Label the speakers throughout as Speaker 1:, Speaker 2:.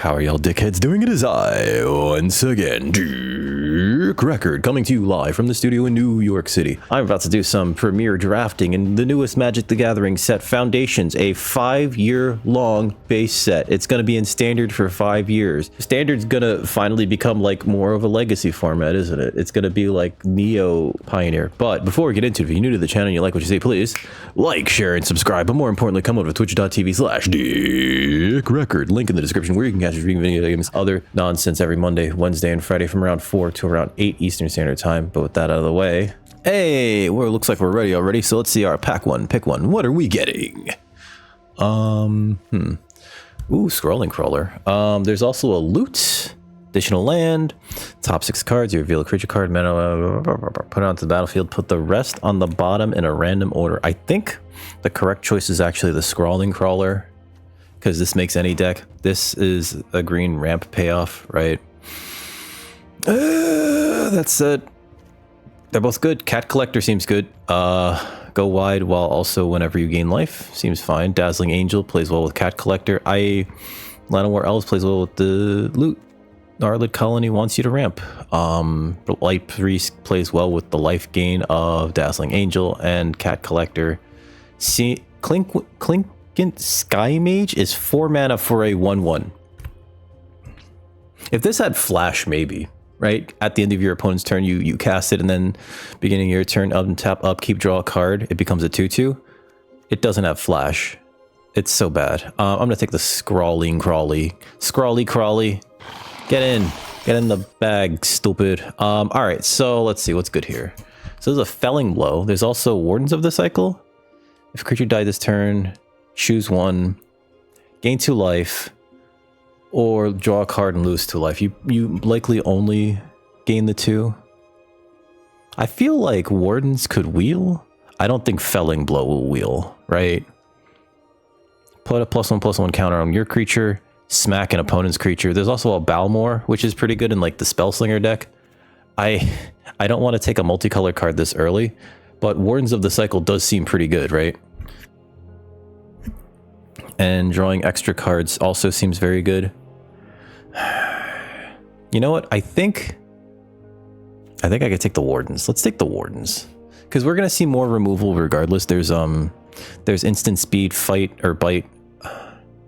Speaker 1: How are y'all dickheads doing? It is I, once again, Dick Record, coming to you live from the studio in New York City. I'm about to do some premiere drafting in the newest Magic the Gathering set, Foundations, a 5-year-long base set. It's going to be in Standard for 5 years. Standard's going to finally become like more of a legacy format, isn't it? It's going to be like Neo Pioneer. But before we get into it, if you're new to the channel and you like what you see, please like, share, and subscribe. But more importantly, come over to twitch.tv/Dick Record. Link in the description where you can catch streaming video games, other nonsense every Monday, Wednesday, and Friday from around 4 to around 8 Eastern Standard Time. But with that out of the way, hey, well, it looks like we're ready already. So let's see our pack one, pick one. What are we getting? Ooh, Scrawling Trawler. There's also a loot, additional land, top 6 cards. You reveal a creature card, mana, put it onto the battlefield. Put the rest on the bottom in a random order. I think the correct choice is actually the Scrawling Trawler, because this makes any deck. This is a green ramp payoff, right? That said, they're both good. Cat Collector seems good. Go wide while also whenever you gain life seems fine. Dazzling Angel plays well with Cat Collector. Llanowar Elves plays well with the loot. Gnarlid Colony wants you to ramp. Light Priest plays well with the life gain of Dazzling Angel and Cat Collector. Clinkant Sky Mage is 4 mana for a 1/1. If this had flash, maybe, right? At the end of your opponent's turn, you cast it, and then beginning of your turn, up and tap, upkeep, draw a card. It becomes a 2/2. It doesn't have flash. It's so bad. I'm gonna take the Scrawling Crawly. Scrawly Crawly. Get in the bag, stupid. All right, so let's see what's good here. So there's a Felling Blow. There's also Wardens of the Cycle. If a creature died this turn, choose one, gain 2 life, or draw a card and lose 2 life. You likely only gain the 2. I feel like Wardens could wheel. I don't think Felling Blow will wheel, right? Put a +1/+1 counter on your creature, smack an opponent's creature. There's also a Balmor, which is pretty good in like the Spellslinger deck. I don't want to take a multicolor card this early, but Wardens of the Cycle does seem pretty good, right? And drawing extra cards also seems very good. You know what? I think I could take the Wardens. Let's take the Wardens, because we're gonna see more removal regardless. There's instant speed, fight, or bite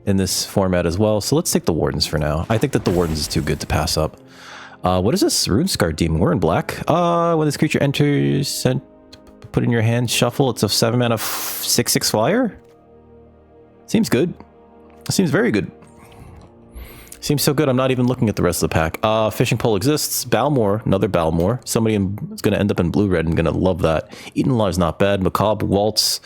Speaker 1: in this format as well. So let's take the Wardens for now. I think that the Wardens is too good to pass up. What is this? Runescar Demon. We're in black. When this creature enters, put in your hand, shuffle. It's a 7 mana 6/6 flyer. Seems good. Seems very good. Seems so good, I'm not even looking at the rest of the pack. Fishing Pole exists. Balmor, another Balmor. Somebody is going to end up in blue-red and going to love that. Eden Law is not bad. Macabre Waltz.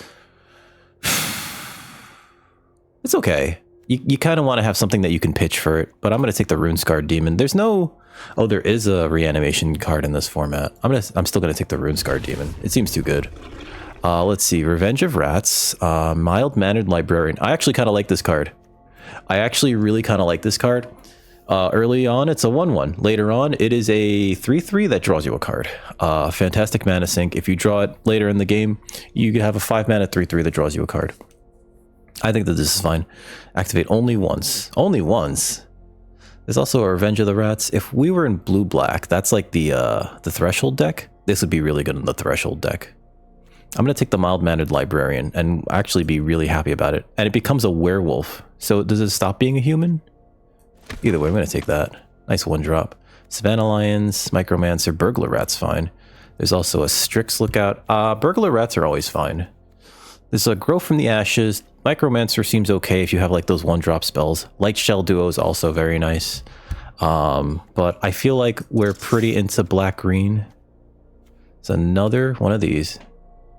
Speaker 1: It's okay. You kind of want to have something that you can pitch for it, but I'm going to take the Runescar Demon. There's no... Oh, there is a reanimation card in this format. I'm still going to take the Runescar Demon. It seems too good. Let's see. Revenge of Rats. Mild-Mannered Librarian. I actually kind of like this card. I actually really kind of like this card. Early on, it's a 1/1. Later on, it is a 3/3 that draws you a card. Fantastic mana sink. If you draw it later in the game, you have a 5 mana 3/3 that draws you a card. I think that this is fine. Activate only once. Only once. There's also a Revenge of the Rats. If we were in blue-black, that's like the Threshold deck. This would be really good in the Threshold deck. I'm going to take the Mild-Mannered Librarian and actually be really happy about it. And it becomes a werewolf. So does it stop being a human? Either way, I'm going to take that. Nice 1-drop. Savannah Lions, Micromancer, Burglar Rat's fine. There's also a Strix Lookout. Burglar Rats are always fine. There's a Grow from the Ashes. Micromancer seems okay if you have like those 1-drop spells. Light Shell Duo is also very nice. But I feel like we're pretty into black-green. It's another one of these.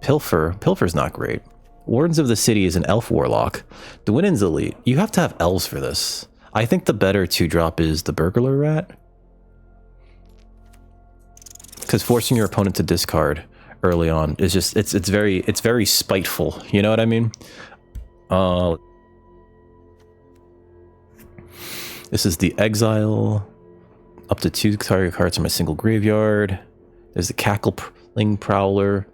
Speaker 1: Pilfer. Pilfer's not great. Wardens of the City is an elf warlock. Dwinnen's elite. You have to have elves for this. I think the better 2-drop is the Burglar Rat, because forcing your opponent to discard early on is just it's very spiteful. You know what I mean? This is the Exile. Up to 2 target cards from a single graveyard. There's the Cackling Prowler.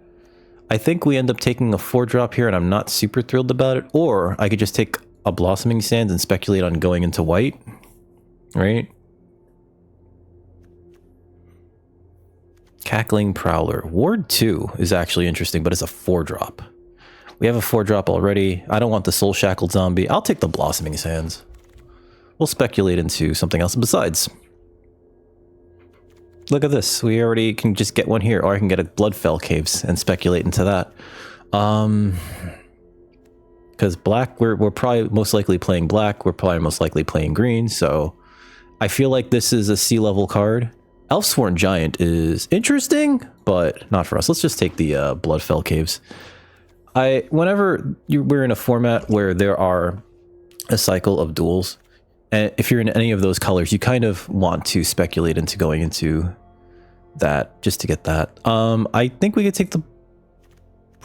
Speaker 1: I think we end up taking a 4-drop here, and I'm not super thrilled about it. Or I could just take a Blossoming Sands and speculate on going into white. right? Cackling Prowler. Ward 2 is actually interesting, but it's a 4-drop. We have a 4-drop already. I don't want the Soul Shackled Zombie. I'll take the Blossoming Sands. We'll speculate into something else besides. Look at this. We already can just get one here, or I can get a Bloodfell Caves and speculate into that. Because black, we're probably most likely playing black. We're probably most likely playing green. So I feel like this is a C-level card. Elfsworn Giant is interesting, but not for us. Let's just take the Bloodfell Caves. Whenever we're in a format where there are a cycle of duels, and if you're in any of those colors, you kind of want to speculate into going into that just to get that. I think we could take the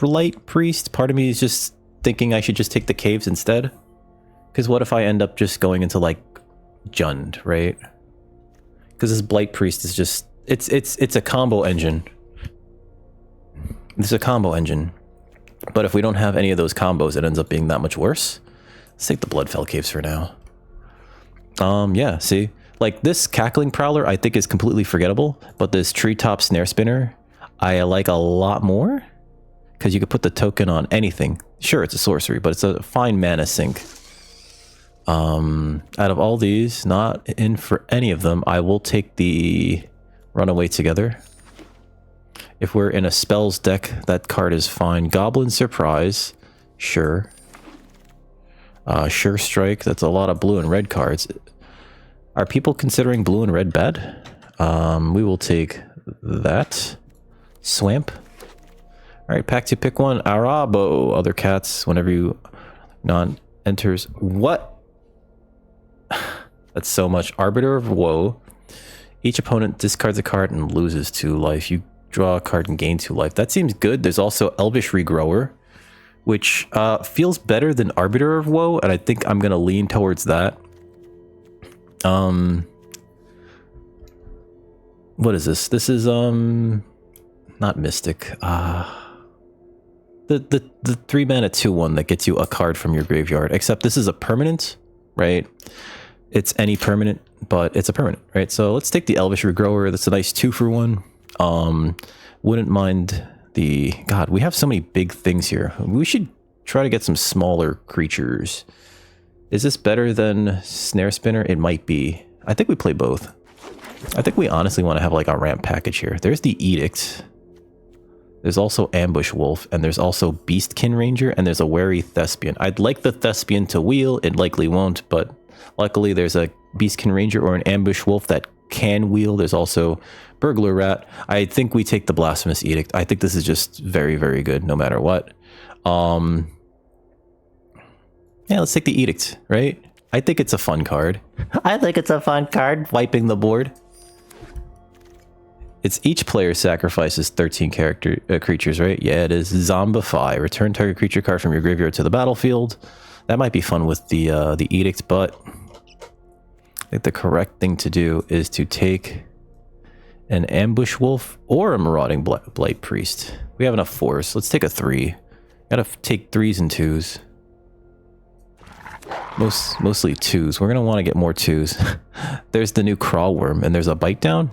Speaker 1: Light Priest. Part of me is just thinking I should just take the caves instead. Because what if I end up just going into like Jund, right? Because this Blight Priest is just it's a combo engine. It's a combo engine. But if we don't have any of those combos, it ends up being that much worse. Let's take the Bloodfell Caves for now. Yeah, see? Like this Cackling Prowler I think is completely forgettable, but this Treetop Snare Spinner I like a lot more. Because you could put the token on anything. Sure, it's a sorcery, but it's a fine mana sink. Out of all these, not in for any of them, I will take the Runaway Together. If we're in a spells deck, that card is fine. Goblin Surprise, sure. Sure Strike, that's a lot of blue and red cards. Are people considering blue and red bad? We will take that. Swamp. Alright, pack to pick one. Arabo. Other cats, whenever you non-enters. What? That's so much. Arbiter of Woe. Each opponent discards a card and loses 2 life. You draw a card and gain 2 life. That seems good. There's also Elvish Regrower, which feels better than Arbiter of Woe, and I think I'm going to lean towards that. What is this? This is, not Mystic. The 3-mana 2/1 that gets you a card from your graveyard, except this is a permanent, right? It's any permanent, but it's a permanent, right? So let's take the Elvish Regrower. That's a nice 2-for-1. Wouldn't mind the... God, we have so many big things here. We should try to get some smaller creatures. Is this better than Snare Spinner? It might be. I think we play both. I think we honestly want to have like a ramp package here. There's the Edict. There's also Ambush Wolf, and there's also Beastkin Ranger, and there's a Wary Thespian. I'd like the Thespian to wheel. It likely won't, but luckily there's a Beastkin Ranger or an Ambush Wolf that can wheel. There's also Burglar Rat. I think we take the Blasphemous Edict. I think this is just very, very good no matter what. Yeah, let's take the Edict, right? I think it's a fun card. I think it's a fun card, wiping the board. It's each player sacrifices 13 creatures, right? Yeah, it is. Zombify. Return target creature card from your graveyard to the battlefield. That might be fun with the Edict, but I think the correct thing to do is to take an Ambush Wolf or a Marauding Blight Priest. We have enough 4s. Let's take a 3. Gotta take 3s and 2s. Mostly 2s. We're gonna want to get more 2s. There's the new Crawl Worm, and there's a Bite Down.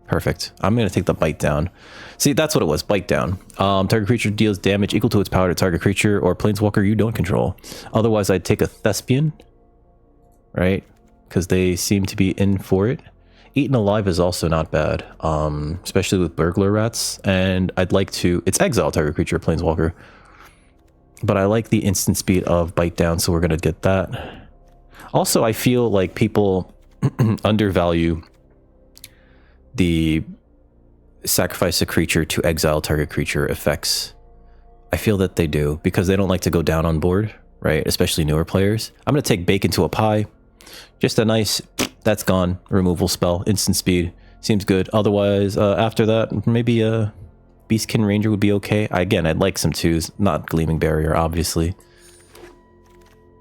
Speaker 1: Perfect. I'm going to take the Bite Down. See, that's what it was. Bite Down. Target creature deals damage equal to its power to target creature or planeswalker you don't control. Otherwise, I'd take a Thespian. Right? Because they seem to be in for it. Eaten Alive is also not bad. Especially with Burglar Rats. And I'd like to... It's exile target creature or planeswalker. But I like the instant speed of Bite Down, so we're going to get that. Also, I feel like people undervalue the sacrifice a creature to exile target creature effects. I feel that they do because they don't like to go down on board, right? Especially newer players. I'm going to take Bake into a Pie. Just a nice, that's gone, removal spell, instant speed. Seems good. Otherwise, after that, maybe a Beastkin Ranger would be okay. Again, I'd like some 2s, not Gleaming Barrier, obviously.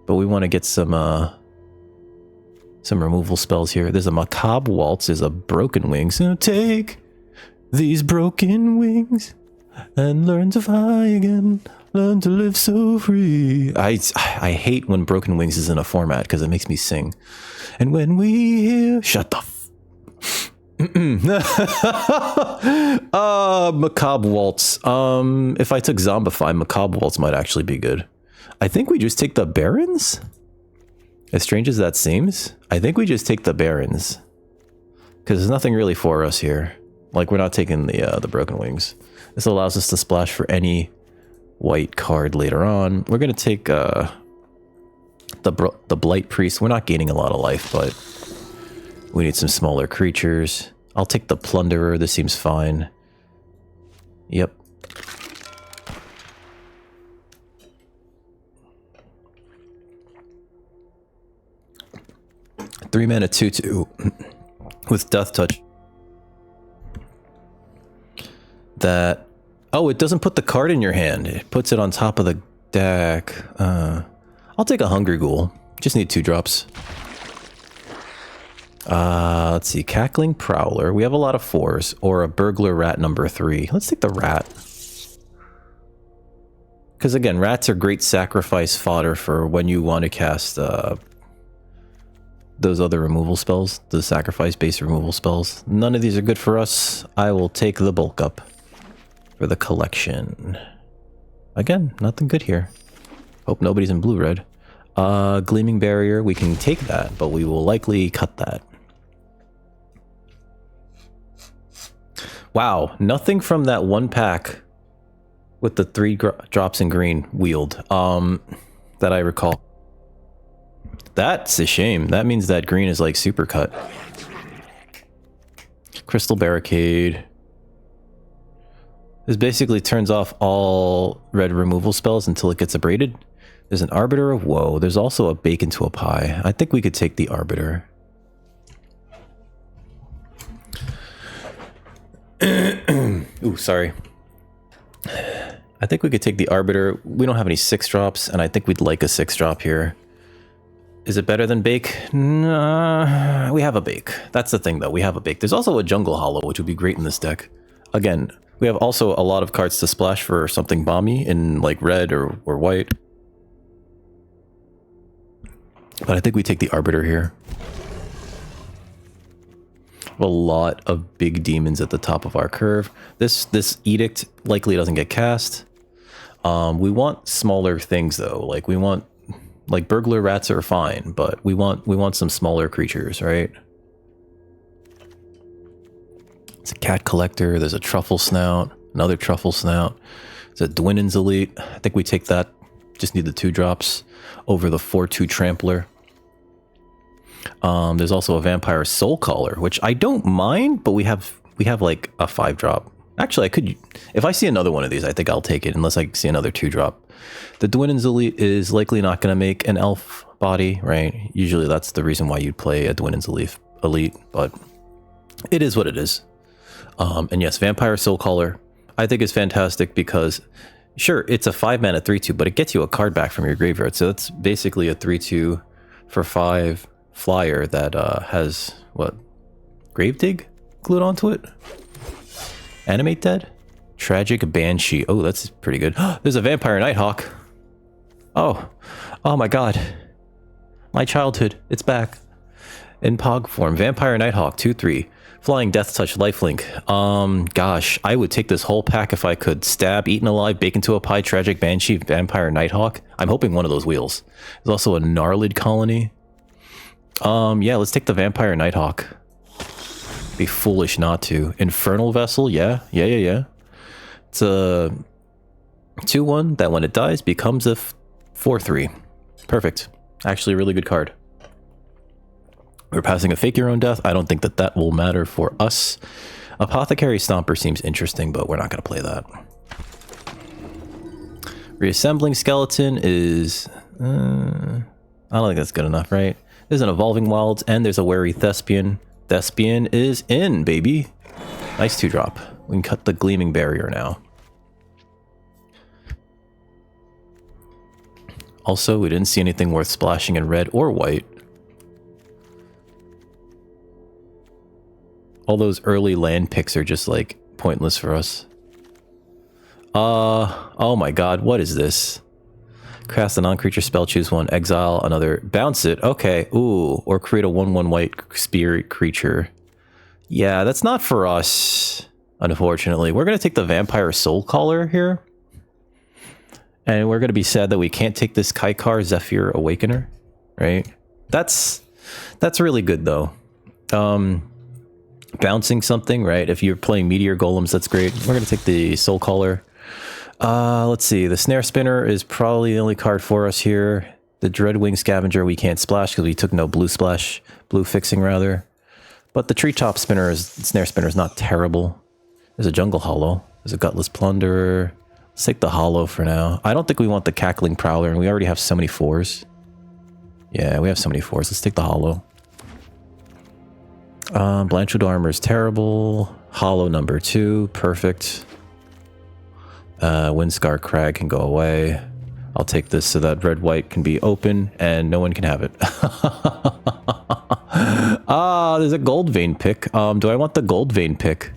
Speaker 1: But we want to get some removal spells here. There's a Macabre Waltz, there's a Broken Wings. So take these broken wings and learn to fly again. Learn to live so free. I hate when Broken Wings is in a format because it makes me sing. And when we hear... Shut the Macabre Waltz. If I took Zombify, Macabre Waltz might actually be good. I think we just take the Barons? As strange as that seems, I think we just take the Barons. Because there's nothing really for us here. Like, we're not taking the Broken Wings. This allows us to splash for any white card later on. We're going to take the Blight Priest. We're not gaining a lot of life, but we need some smaller creatures. I'll take the Plunderer. This seems fine. Yep. Three mana 2/2 with Death Touch. That... Oh, it doesn't put the card in your hand. It puts it on top of the deck. I'll take a Hungry Ghoul. Just need 2 drops. Let's see. Cackling Prowler. We have a lot of 4s. Or a Burglar Rat number 3. Let's take the Rat. Because again, rats are great sacrifice fodder for when you want to cast those other removal spells. The sacrifice-based removal spells. None of these are good for us. I will take the Bulk Up. For the collection. Again, nothing good here. Hope nobody's in blue-red. Gleaming Barrier, we can take that, but we will likely cut that. Wow, nothing from that one pack with the 3 drops in green wheeled, that I recall. That's a shame. That means that green is like super cut. Crystal Barricade. This basically turns off all red removal spells until it gets abraded. There's an Arbiter of Woe. There's also a Bake into a Pie. I think we could take the Arbiter. Ooh, sorry. I think we could take the Arbiter. We don't have any 6-drops, and I think we'd like a 6-drop here. Is it better than Bake? Nah, we have a Bake. That's the thing, though. We have a Bake. There's also a Jungle Hollow, which would be great in this deck. Again, we have also a lot of cards to splash for something bomby in like red or white. But I think we take the Arbiter here. A lot of big demons at the top of our curve. This Edict likely doesn't get cast. We want smaller things though. Like we want like Burglar Rats are fine, but we want some smaller creatures, right? It's a Cat Collector. There's a Truffle Snout. Another Truffle Snout. It's a Dwinnen's Elite. I think we take that. Just need the 2 drops over the 4/2 Trampler. There's also a Vampire Soul Caller, which I don't mind, but we have like a 5-drop. Actually, I could, if I see another one of these, I think I'll take it unless I see another 2-drop. The Dwinnen's Elite is likely not going to make an elf body, right? Usually that's the reason why you'd play a Dwinnen's Elite, but it is what it is. And yes, Vampire Soul Caller, I think is fantastic because, sure, it's a 5-mana 3/2, but it gets you a card back from your graveyard. So that's basically a 3/2 for 5 flyer that has, what, Gravedigg glued onto it? Animate Dead? Tragic Banshee. Oh, that's pretty good. There's a Vampire Nighthawk. Oh my god. My childhood, it's back. In Pog form, Vampire Nighthawk, 2/3. Flying Death Touch, Lifelink. Gosh, I would take this whole pack if I could. Stab, Eaten Alive, Bake into a Pie, Tragic Banshee, Vampire Nighthawk. I'm hoping one of those wheels. There's also a Gnarlid Colony. Yeah, let's take the Vampire Nighthawk. Be foolish not to. Infernal Vessel, yeah. It's a 2/1 that when it dies becomes a 4/3. Perfect. Actually a really good card. We're passing a Fake Your Own Death. I don't think that will matter for us. Apothecary Stomper seems interesting, but we're not going to play that. Reassembling Skeleton is... I don't think that's good enough, right? There's an Evolving Wilds, and there's a Wary Thespian. Thespian is in, baby. Nice 2-drop. We can cut the Gleaming Barrier now. Also, we didn't see anything worth splashing in red or white. All those early land picks are just like pointless for us. Oh my god, what is this? Cast a non-creature spell, choose one, exile another, bounce it. Okay, ooh, or create a 1/1 white spirit creature. Yeah, that's not for us, unfortunately. We're gonna take the Vampire Soul Caller here. And we're gonna be sad that we can't take this Kaikar Zephyr Awakener, right? That's really good though. Bouncing something, right? If you're playing Meteor Golems, that's great. We're gonna take the Soul Caller. Let's see. The Snare Spinner is probably the only card for us here. The Dreadwing Scavenger we can't splash because we took no blue splash, blue fixing rather. But the Treetop Snare Spinner is not terrible. There's a Jungle Hollow. There's a Gutless Plunderer. Let's take the Hollow for now. I don't think we want the Cackling Prowler, and we already have so many 4s. Yeah, we have so many 4s. Let's take the Hollow. Blanchwood Armor is terrible. Hollow number 2, perfect. Windscar Crag can go away. I'll take this so that red-white can be open and no one can have it. There's a Gold Vein pick. Do I want the Gold Vein pick?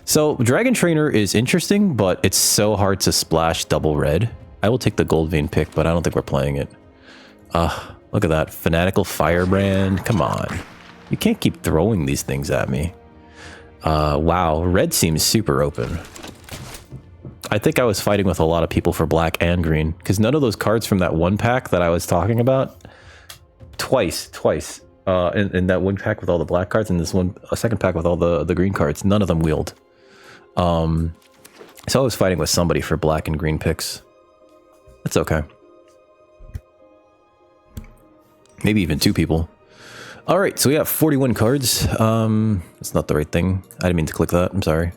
Speaker 1: So Dragon Trainer is interesting, but it's so hard to splash double red. I will take the Gold Vein pick, but I don't think we're playing it. Look at that. Fanatical Firebrand. Come on. You can't keep throwing these things at me. Wow. Red seems super open. I think I was fighting with a lot of people for black and green, because none of those cards from that one pack that I was talking about, twice, in that one pack with all the black cards and this one, a second pack with all the green cards, none of them wheeled. So I was fighting with somebody for black and green picks. That's okay. Maybe even 2 people. All right, so we have 41 cards. That's not the right thing. I didn't mean to click that. I'm sorry. I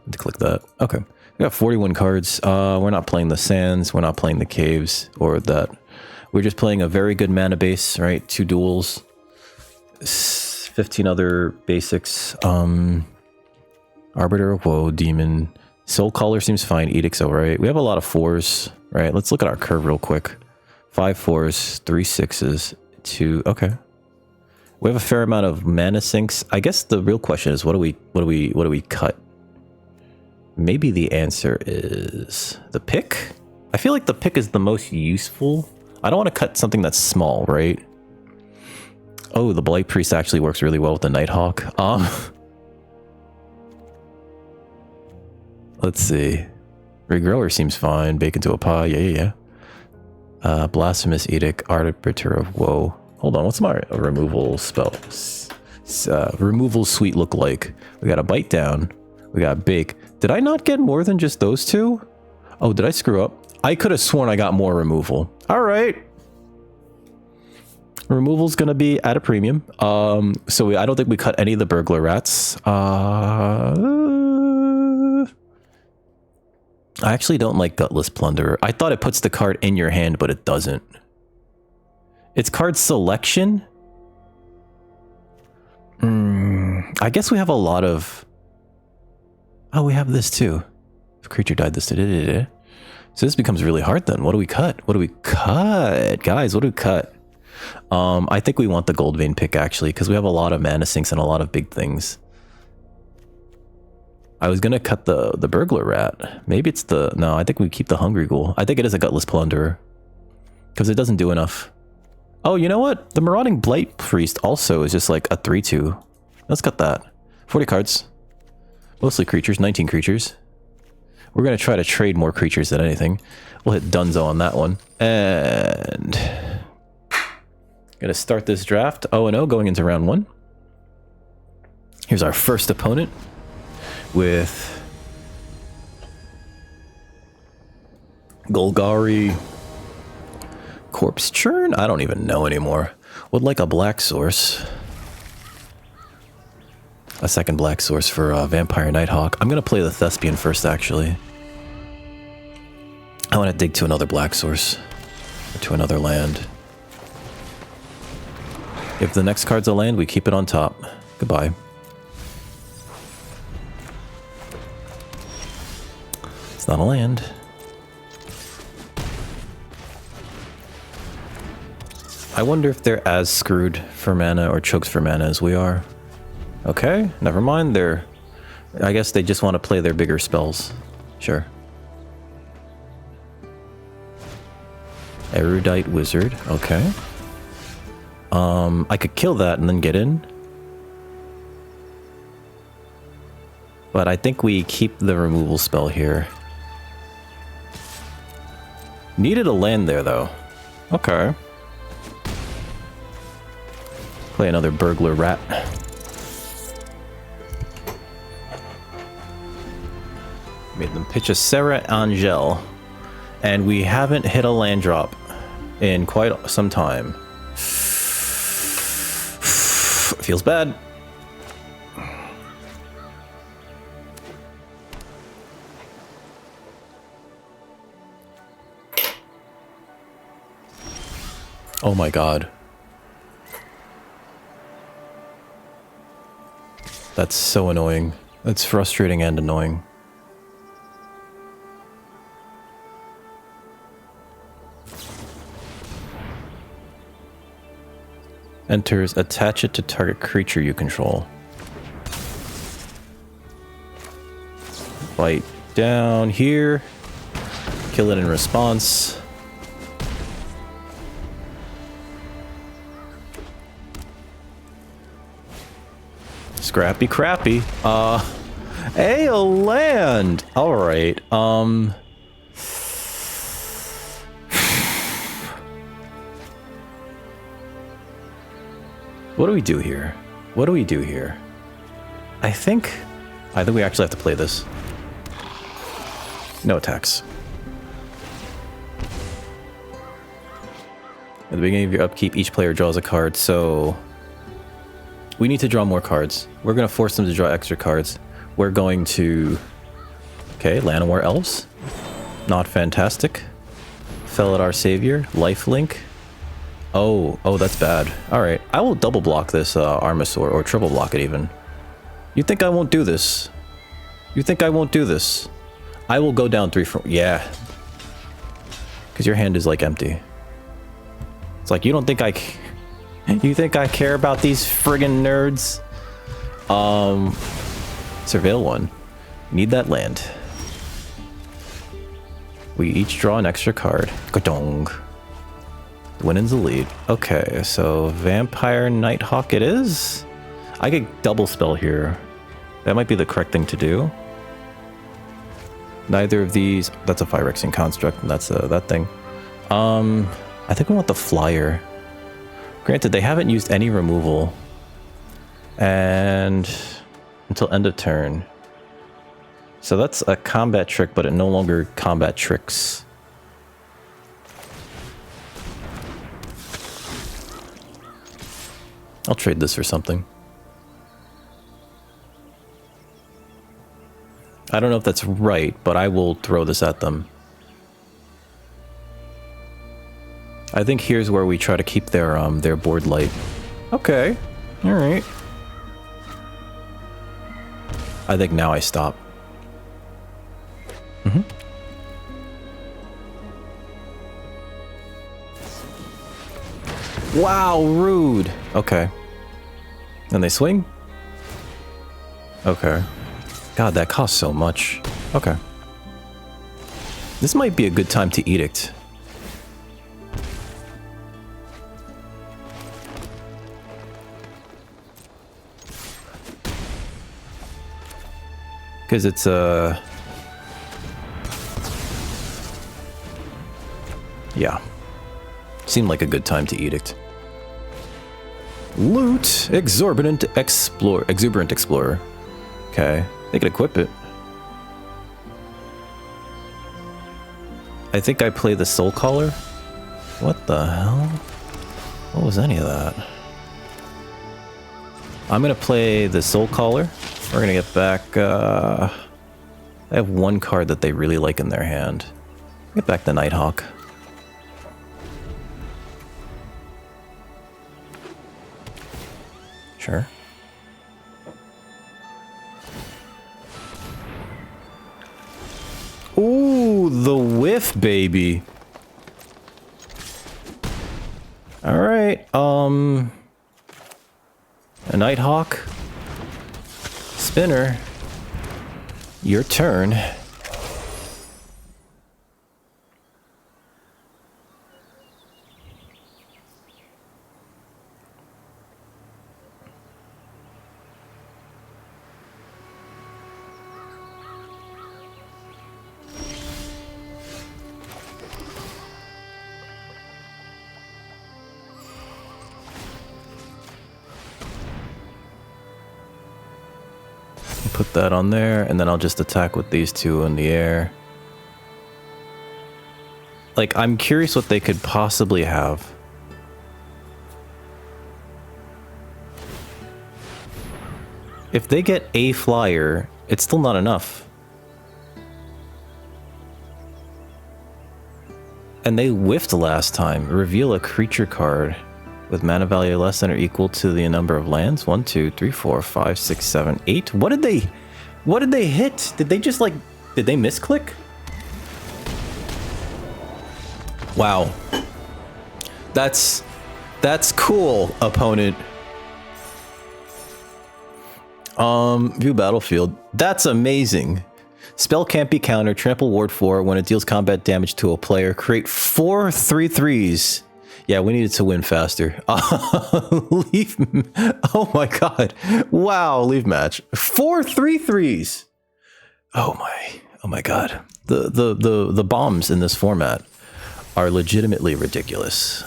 Speaker 1: meant to click that. Okay. We got 41 cards. We're not playing the Sands. We're not playing the Caves or that. We're just playing a very good mana base, right? 2 duels. 15 other basics. Arbiter of Woe, Demon. Soul Caller seems fine. Edict's alright. We have a lot of 4s, right? Let's look at our curve real quick. 5 4s, 3 6s, 2. Okay. We have a fair amount of mana sinks. I guess the real question is what do we cut? Maybe the answer is the pick? I feel like the pick is the most useful. I don't want to cut something that's small, right? Oh, the Blight Priest actually works really well with the Nighthawk. Let's see. Regrower seems fine. Bake into a pie. Yeah. Blasphemous Edict. Arbiter of Woe. Hold on. What's my removal spell? Removal suite look like? We got a Bite Down. We got Bake. Did I not get more than just those 2? Oh, did I screw up? I could have sworn I got more removal. All right. Removal's going to be at a premium. So I don't think we cut any of the Burglar Rats. I actually don't like Gutless Plunderer. I thought it puts the card in your hand, but it doesn't. It's card selection? I guess we have a lot of... Oh, we have this too. If a creature died, this did. So this becomes really hard then. What do we cut? What do we cut? Guys, what do we cut? I think we want the Gold Vein pick actually, because we have a lot of mana sinks and a lot of big things. I was gonna cut the Burglar Rat. Maybe it's the... No, I think we keep the Hungry Ghoul. I think it is a Gutless Plunderer. Because it doesn't do enough. Oh, you know what? The Marauding Blight Priest also is just like a 3/2. Let's cut that. 40 cards. Mostly creatures, 19 creatures. We're going to try to trade more creatures than anything. We'll hit Dunzo on that one. And... going to start this draft 0-0 going into round 1. Here's our first opponent with... Golgari... Corpse Churn? I don't even know anymore. Would like a black source. A second black source for Vampire Nighthawk. I'm going to play the Thespian first, actually. I want to dig to another black source. Or to another land. If the next card's a land, we keep it on top. Goodbye. It's not a land. I wonder if they're as screwed for mana or chokes for mana as we are. Okay, never mind. I guess they just want to play their bigger spells. Sure. Erudite Wizard. Okay. I could kill that and then get in. But I think we keep the removal spell here. Needed a land there, though. Okay. Play another Burglar Rat. Made them pitch a Serra Angel. And we haven't hit a land drop in quite some time. Feels bad. Oh my god. That's so annoying. That's frustrating and annoying. Enters, attach it to target creature you control. Bite down here. Kill it in response. Scrappy crappy. A land. All right. What do we do here? What do we do here? I think we actually have to play this. No attacks. At the beginning of your upkeep, each player draws a card, so we need to draw more cards. We're going to force them to draw extra cards. We're going to... Okay, Llanowar Elves. Not fantastic. Fell at our Savior. Lifelink. Oh, that's bad. Alright, I will double block this Armasaur, or triple block it even. You think I won't do this? You think I won't do this? I will go down 3 from... Yeah. Because your hand is like empty. It's like, you don't think I... You think I care about these friggin' nerds? Surveil 1. Need that land. We each draw an extra card. Gadong. Winning's the lead. Okay, so Vampire Nighthawk it is? I could double spell here. That might be the correct thing to do. Neither of these... That's a Phyrexian Construct, and that's that thing. I think we want the Flyer. Granted, they haven't used any removal. And... until end of turn. So that's a combat trick, but it no longer combat tricks. I'll trade this for something. I don't know if that's right, but I will throw this at them. I think here's where we try to keep their board light. Okay. Alright. I think now I stop. Wow, rude. Okay. And they swing? Okay. God, that costs so much. Okay. This might be a good time to Edict. Because it's yeah. Seemed like a good time to Edict. Loot! Exuberant Explorer. Okay. They could equip it. I think I play the Soul Caller. What the hell? What was any of that? I'm gonna play the Soul Caller. We're gonna get back, they have one card that they really like in their hand. Get back the Nighthawk. Sure. Ooh, the whiff, baby. Alright, a Nighthawk. Spinner. Your turn. put that on there, and then I'll just attack with these two in the air. Like, I'm curious what they could possibly have. If they get a flyer, it's still not enough. And they whiffed last time. Reveal a creature card with mana value less than or equal to the number of lands. 1, 2, 3, 4, 5, 6, 7, 8. What did they hit? Did they just like, did they misclick? Wow. That's cool, opponent. View battlefield. That's amazing. Spell can't be countered. Trample ward 4 when it deals combat damage to a player. Create 4 3/3s. Yeah, we needed to win faster. Leave. Oh my god. Wow, leave match. 4 3/3s. Oh my god. The bombs in this format are legitimately ridiculous.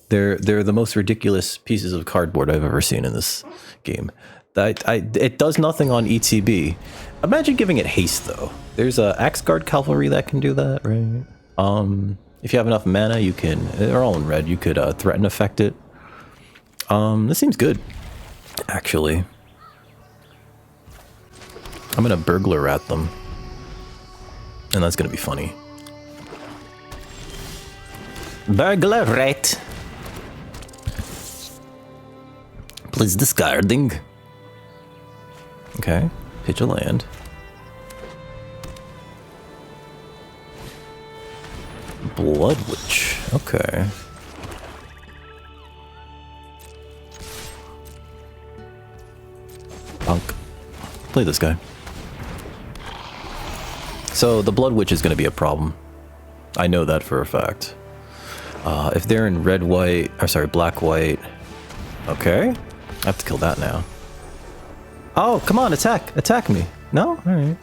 Speaker 1: They're the most ridiculous pieces of cardboard I've ever seen in this game. It does nothing on ETB. Imagine giving it haste though. There's a Axguard Cavalry that can do that, right? If you have enough mana, you can. They're all in red. You could threaten affect it. This seems good, actually. I'm gonna burglar at them, and that's gonna be funny. Burglar rat. Please discarding. Okay, pitch a land. Blood Witch. Okay. Punk. Play this guy. So the Blood Witch is going to be a problem. I know that for a fact. If they're in red, white, or sorry, black, white. Okay. I have to kill that now. Oh, come on, attack. Attack me. No? Alright.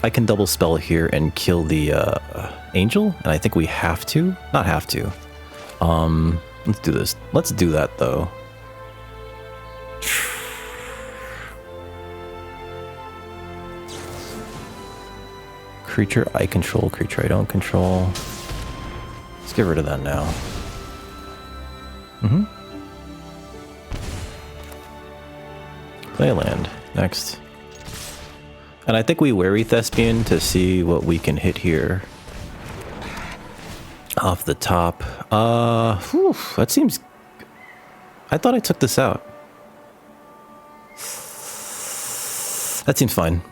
Speaker 1: I can double spell here and kill the angel, and I think we have to. Not have to. Let's do this. Let's do that though. Creature I control, creature I don't control. Let's get rid of that now. Play a land. Next. And I think we Wary Thespian to see what we can hit here. Off the top. Whew, that seems... I thought I took this out. That seems fine.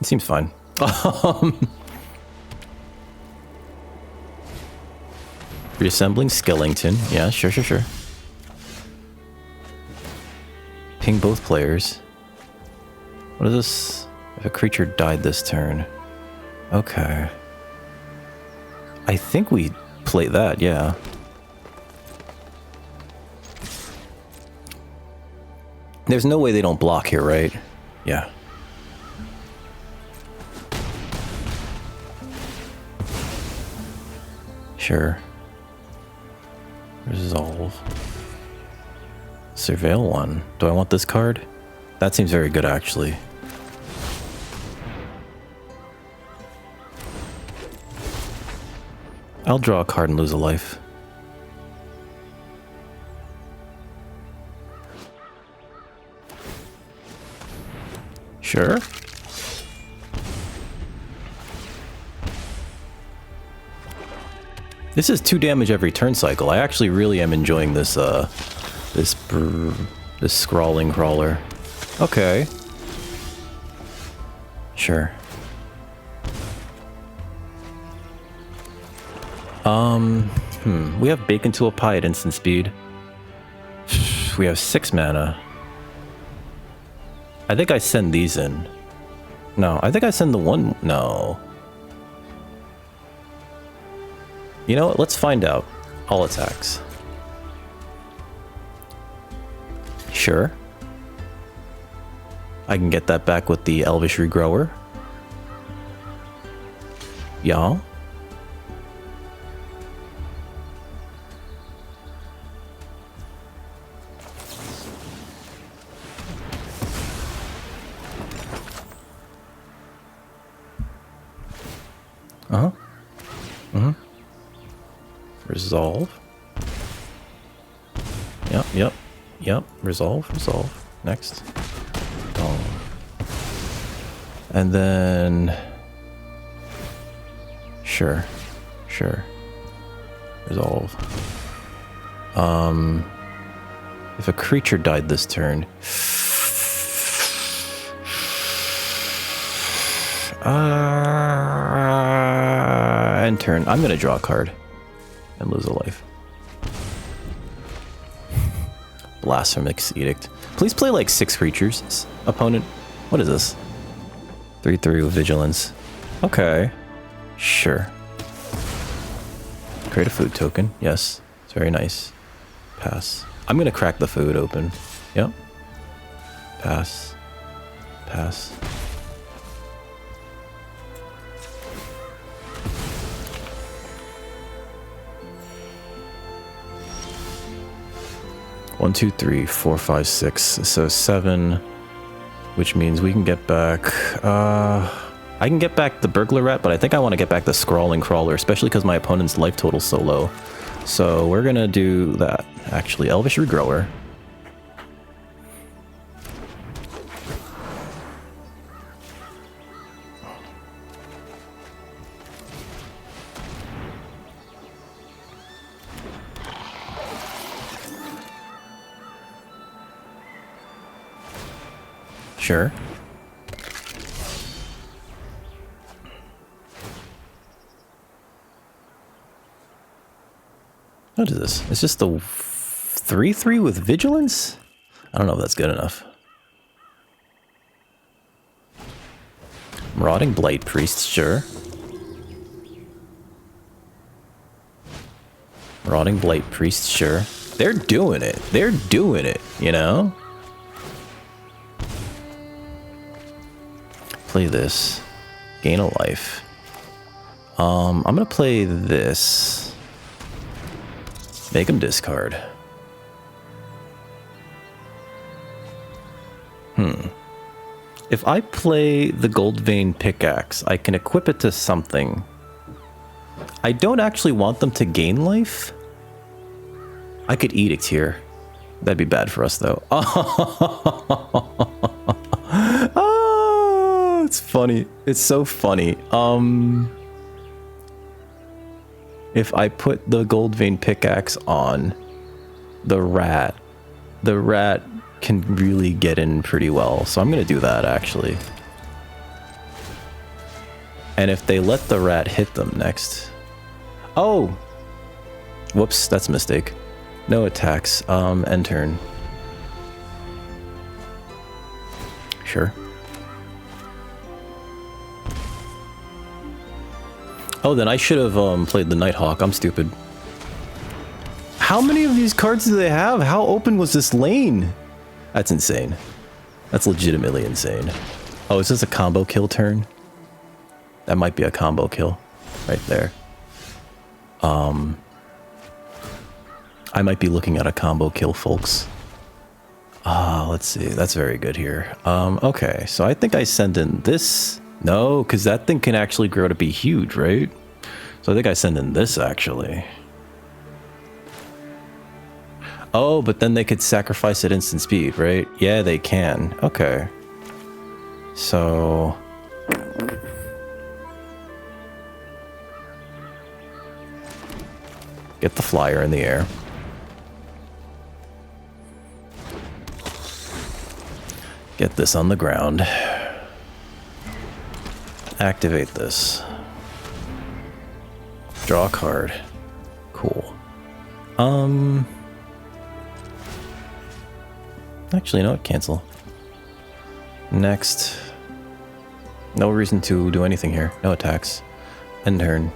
Speaker 1: It seems fine. Reassembling Skellington. Yeah, sure. Ping both players. What is this? If a creature died this turn. Okay. I think we play that, yeah. There's no way they don't block here, right? Yeah. Sure. Resolve. Surveil one. Do I want this card? That seems very good, actually. I'll draw a card and lose a life. Sure. This is 2 damage every turn cycle. I actually really am enjoying this, this Scrawling Trawler. Okay. Sure. We have Bake into a Pie at instant speed. We have 6 mana. I think I send these in. No, I think I send the one... No. You know what? Let's find out. All attacks. Sure. I can get that back with the Elvish Regrower. Yeah. Resolve. Yep. Resolve. Next. Oh. And then... Sure. Resolve. If a creature died this turn... end turn. I'm gonna draw a card. And lose a life. Blasphemous Edict. Please play like 6 creatures, opponent. What is this? 3/3 with vigilance. Okay. Sure. Create a food token. Yes. It's very nice. Pass. I'm gonna crack the food open. Yep. Pass. 1, 2, 3, 4, 5, 6. So 7, which means we can get back... I can get back the Burglar Rat, but I think I want to get back the Scrawling Trawler, especially because my opponent's life total's so low. So we're going to do that. Actually, Elvish Regrower. Sure. What is this? It's just the 3/3 with vigilance? I don't know if that's good enough. Marauding Blight Priest, sure. Marauding Blight Priest, sure. They're doing it. You know? Play this. Gain a life. I'm gonna play this. Make him discard. If I play the Gold Vein Pickaxe, I can equip it to something. I don't actually want them to gain life. I could Edict here. That'd be bad for us, though. Oh, it's funny. It's so funny. If I put the Gold Vein Pickaxe on the rat can really get in pretty well. So I'm going to do that, actually. And if they let the rat hit them next... Oh! Whoops, that's a mistake. No attacks. End turn. Sure. Oh, then I should have played the Nighthawk. I'm stupid. How many of these cards do they have? How open was this lane? That's insane. That's legitimately insane. Oh, is this a combo kill turn? That might be a combo kill right there. I might be looking at a combo kill, folks. Let's see. That's very good here. Okay, so I think I send in this. No, because that thing can actually grow to be huge, right? So I think I send in this, actually. Oh, but then they could sacrifice at instant speed, right? Yeah, they can. Okay. So... get the flyer in the air. Get this on the ground. Activate this. Draw a card. Cool. Actually, no, cancel. Next. No reason to do anything here. No attacks. End turn.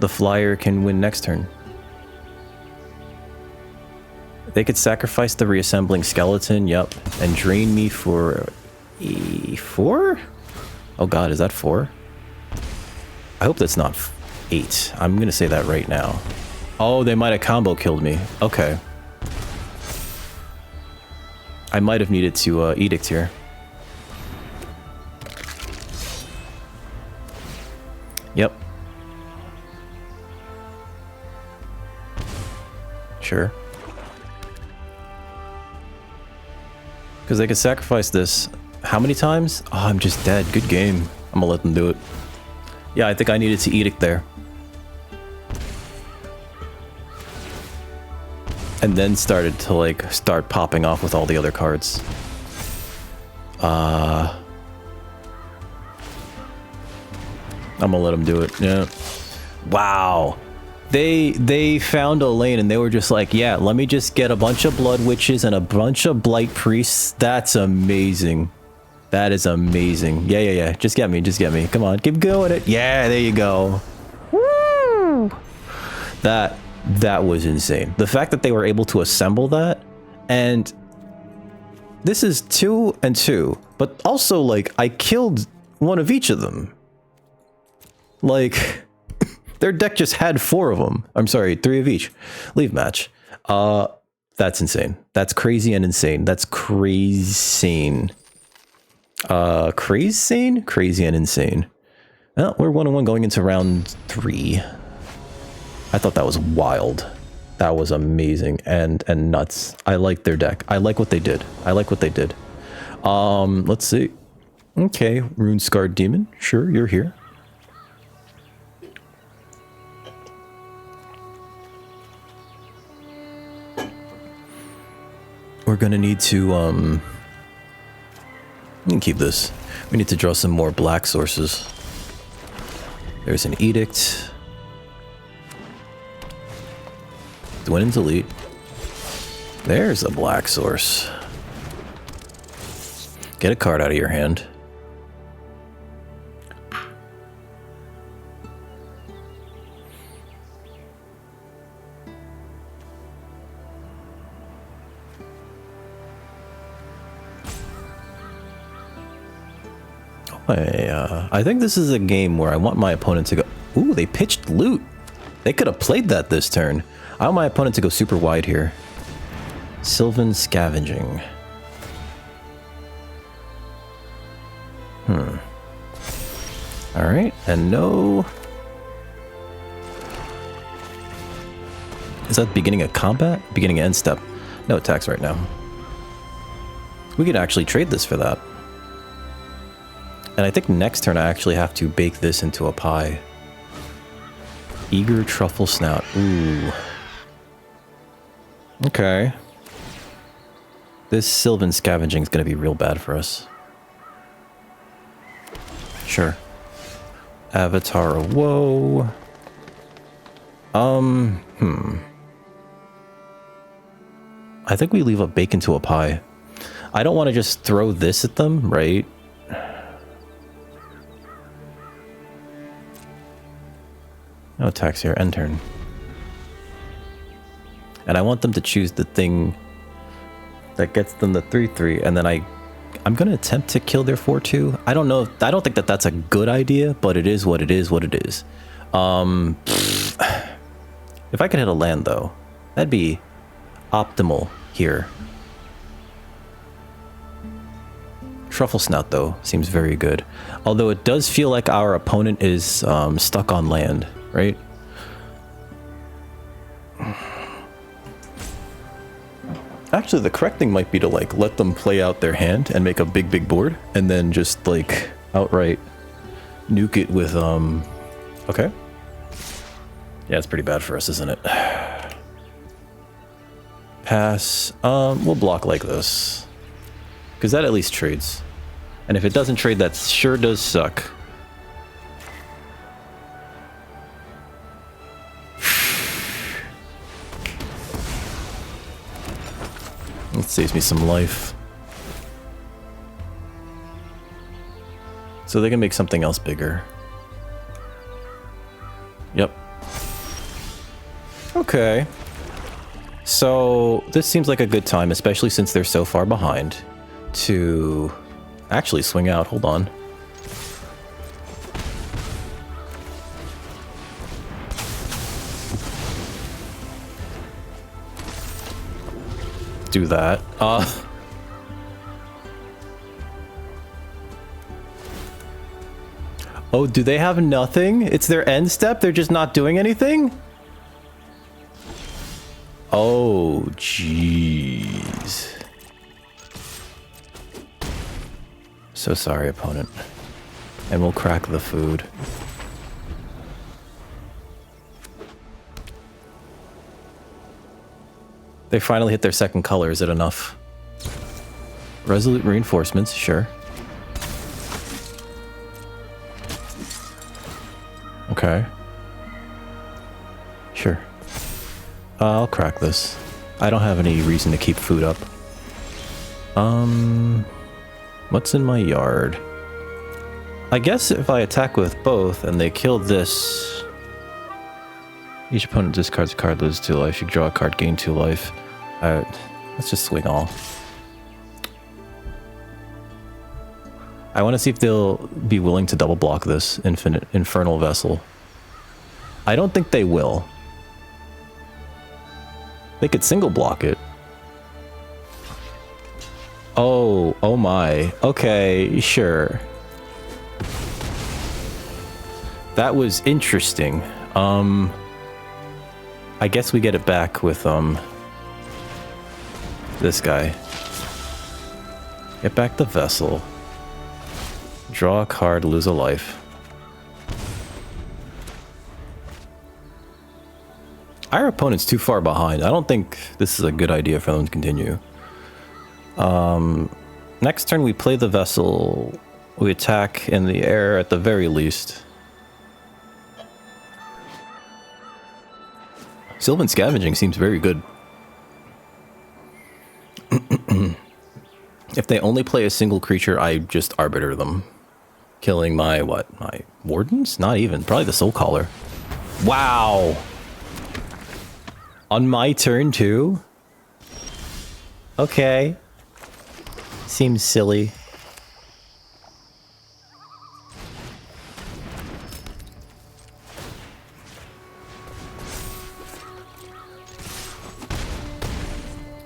Speaker 1: The flyer can win next turn. They could sacrifice the reassembling skeleton, yep, and drain me for 4? Oh god, is that 4? I hope that's not 8. I'm gonna say that right now. Oh, they might have combo killed me. Okay. I might have needed to Edict here. Yep. Sure. Because they could sacrifice this. How many times? Oh, I'm just dead. Good game. I'm gonna let them do it. Yeah, I think I needed to Edict there. And then started to, like, start popping off with all the other cards. I'm gonna let them do it. Yeah. Wow. They found a lane and they were just like, yeah, let me just get a bunch of Blood Witches and a bunch of Blight Priests. That's amazing. That is amazing. Yeah. Just get me. Come on, keep going it. Yeah, there you go. Woo! That was insane. The fact that they were able to assemble that, and this is 2 and 2, but also, like, I killed one of each of them. Like, their deck just had 4 of them. I'm sorry, 3 of each. Leave match. That's insane. That's crazy and insane. That's crazy. Crazy and insane. Well, we're 1-1 going into round 3. I thought that was wild. That was amazing and nuts. I like their deck. I like what they did. Let's see. Okay, Rune Scarred Demon. Sure, you're here. We're gonna need to we can keep this. We need to draw some more black sources. There's an Edict. Win and delete. There's a black source. Get a card out of your hand. I think this is a game where I want my opponent to go... Ooh, they pitched loot. They could have played that this turn. I want my opponent to go super wide here. Sylvan Scavenging. Alright, and no... Is that beginning of combat? Beginning of end step. No attacks right now. We could actually trade this for that. And I think next turn I actually have to bake this into a pie. Eager Truffle Snout. Ooh. Okay. This Sylvan Scavenging is going to be real bad for us. Sure. Avatar of Woe. I think we leave a bake into a pie. I don't want to just throw this at them, right? No attacks here. End turn. And I want them to choose the thing that gets them the 3/3, and then I'm going to attempt to kill their 4/2. I don't know. I don't think that that's a good idea, but it is what it is. If I could hit a land, though, that'd be optimal here. Truffle Snout, though, seems very good. Although it does feel like our opponent is stuck on land, right? Actually, the correct thing might be to, like, let them play out their hand and make a big board, and then just, like, outright nuke it with, okay. Yeah, it's pretty bad for us, isn't it? Pass. We'll block like this. Because that at least trades. And if it doesn't trade, that sure does suck. It saves me some life. So they can make something else bigger. Yep. Okay. So this seems like a good time, especially since they're so far behind, to actually swing out. Hold on. Do that. Oh, do they have nothing? It's their end step? They're just not doing anything? Oh, jeez. So sorry, opponent. And we'll crack the food. They finally hit their second color. Is it enough? Resolute reinforcements, sure. Okay. Sure. I'll crack this. I don't have any reason to keep food up. What's in my yard? I guess if I attack with both and they kill this... Each opponent discards a card, loses 2 life. You draw a card, gain 2 life. Let's just swing all. I want to see if they'll be willing to double block this Infernal Vessel. I don't think they will. They could single block it. Oh my. Okay, sure. That was interesting. I guess we get it back with, this guy. Get back the vessel. Draw a card, lose a life. Our opponent's too far behind. I don't think this is a good idea for them to continue. Next turn we play the vessel. We attack in the air at the very least. Sylvan Scavenging seems very good. If they only play a single creature, I just arbiter them. Killing my, what? My wardens? Not even. Probably the Soul Caller. Wow! On my turn, too? Okay. Seems silly.